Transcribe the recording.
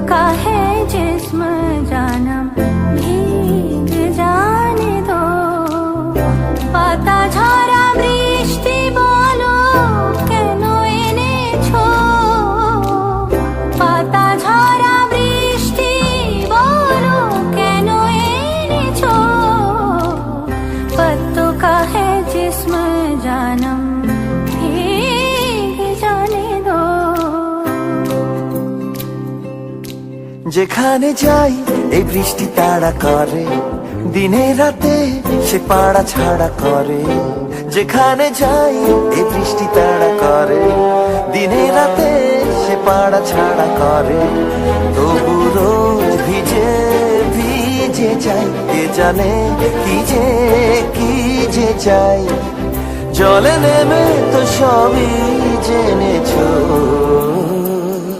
का है जिस्म जानम भीग जाने दो पाता ঝরা বৃষ্টি বলো কেন এনেছো পাতা ঝরা বৃষ্টি বলো কেন এনেছো पत्तों का है जिस्म जानम भीग जाने दो যেখানে যাই এই বৃষ্টি তাড়া করে দিনে রাতে সে পাড়া ছাড়া করে যেখানে যাই এই বৃষ্টি তাড়া করে দিনে রাতে সে পাড়া ছাড়া করে তবু রোজ ভিজে ভিজে যাই কে জানে কি যে চাই জলে নেমে তো সবই জেনেছো